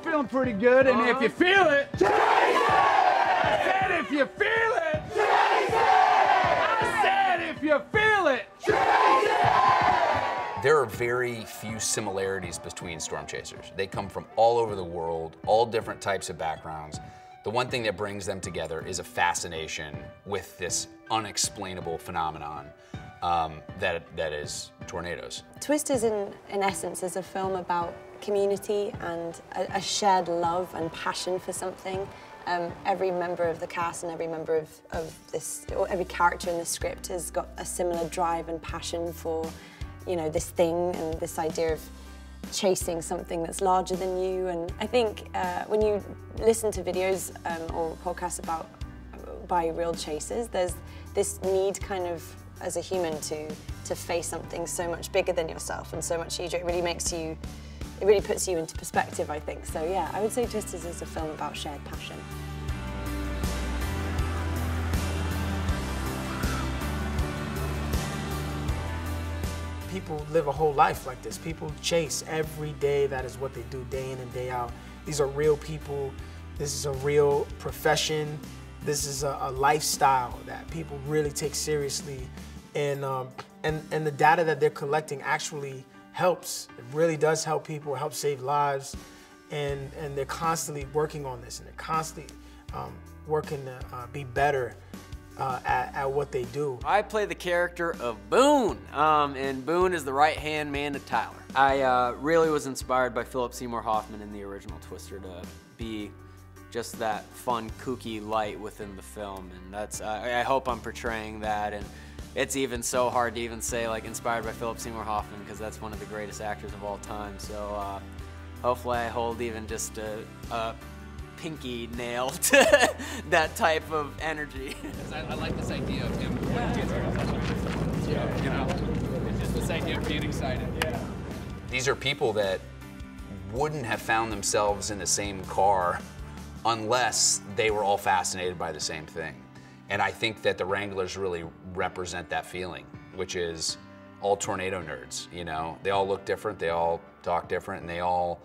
feeling pretty good, and if you feel it, chase it! I said if you feel it, chase it! I said if you feel it, chase it! There are very few similarities between storm chasers. They come from all over the world, all different types of backgrounds. The one thing that brings them together is a fascination with this unexplainable phenomenon that is tornadoes. Twisters, in essence, is a film about community and a shared love and passion for something. Every member of the cast and every member of this, or every character in the script has got a similar drive and passion for, you know, this thing and this idea of chasing something that's larger than you. And I think when you listen to videos or podcasts by real chasers, there's this need kind of as a human to face something so much bigger than yourself and so much huger. It really makes you, it really puts you into perspective, I think. So yeah, I would say Twisters is a film about shared passion. People live a whole life like this. People chase every day. That is what they do day in and day out. These are real people. This is a real profession. This is a lifestyle that people really take seriously. And the data that they're collecting actually helps. It really does help people, help save lives. And they're constantly working on this, and they're constantly working to be better at what they do. I play the character of Boone, and Boone is the right-hand man to Tyler. I really was inspired by Philip Seymour Hoffman in the original Twister to be just that fun, kooky light within the film, and that's I hope I'm portraying that. And it's even so hard to even say like inspired by Philip Seymour Hoffman, because that's one of the greatest actors of all time. So hopefully I hold even just a pinky nail to that type of energy. I like this idea of him pointing to his you know, it's just this idea of being excited. Yeah. These are people that wouldn't have found themselves in the same car unless they were all fascinated by the same thing. And I think that the Wranglers really represent that feeling, which is all tornado nerds, you know? They all look different, they all talk different, and they all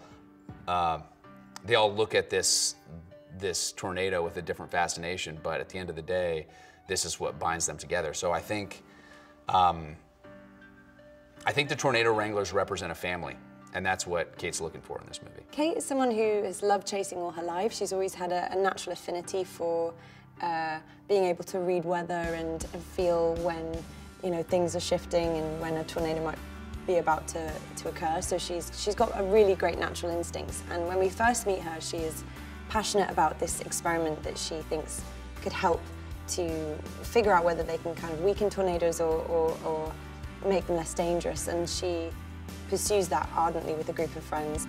look at this tornado with a different fascination, but at the end of the day, this is what binds them together. So I think the Tornado Wranglers represent a family, and that's what Kate's looking for in this movie. Kate is someone who has loved chasing all her life. She's always had a natural affinity for being able to read weather and feel when, you know, things are shifting and when a tornado might be about to occur. So she's got a really great natural instincts. And when we first meet her, she is passionate about this experiment that she thinks could help to figure out whether they can kind of weaken tornadoes or make them less dangerous. And she pursues that ardently with a group of friends.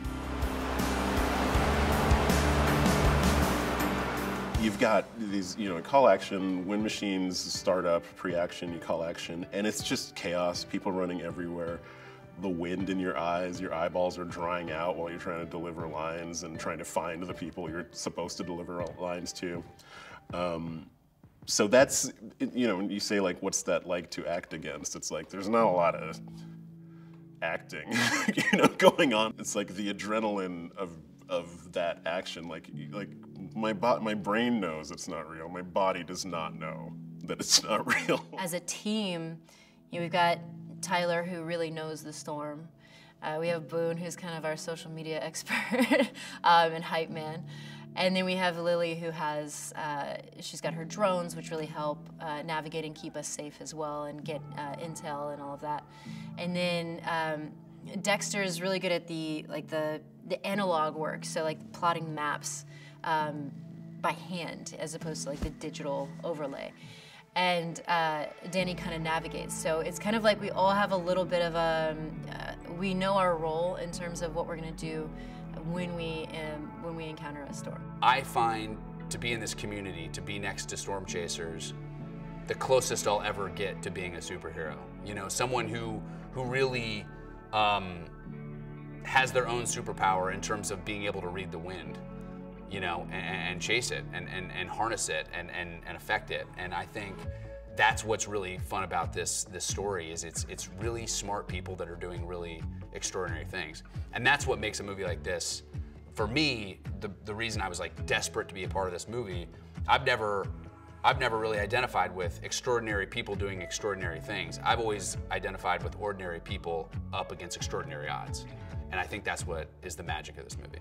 You've got these, you know, call action, wind machines start up, pre-action, you call action, and it's just chaos, people running everywhere. The wind in your eyes, your eyeballs are drying out while you're trying to deliver lines and trying to find the people you're supposed to deliver lines to. So that's, you know, when you say like, what's that like to act against? It's like, there's not a lot of acting, you know, going on. It's like the adrenaline of that action. Like my brain knows it's not real. My body does not know that it's not real. As a team, you know, we've got Tyler, who really knows the storm. We have Boone, who's kind of our social media expert and hype man. And then we have Lily, who has, she's got her drones, which really help navigate and keep us safe as well and get intel and all of that. And then Dexter is really good at the analog work, so like plotting maps by hand as opposed to like the digital overlay. And Danny kind of navigates. So it's kind of like we all have a little bit of a, we know our role in terms of what we're gonna do when we encounter a storm. I find to be in this community, to be next to storm chasers, the closest I'll ever get to being a superhero. You know, someone who really has their own superpower in terms of being able to read the wind, you know, and chase it and harness it and affect it. And I think that's what's really fun about this story is it's really smart people that are doing really extraordinary things. And that's what makes a movie like this for me, the reason I was like desperate to be a part of this movie, I've never really identified with extraordinary people doing extraordinary things. I've always identified with ordinary people up against extraordinary odds. And I think that's what is the magic of this movie.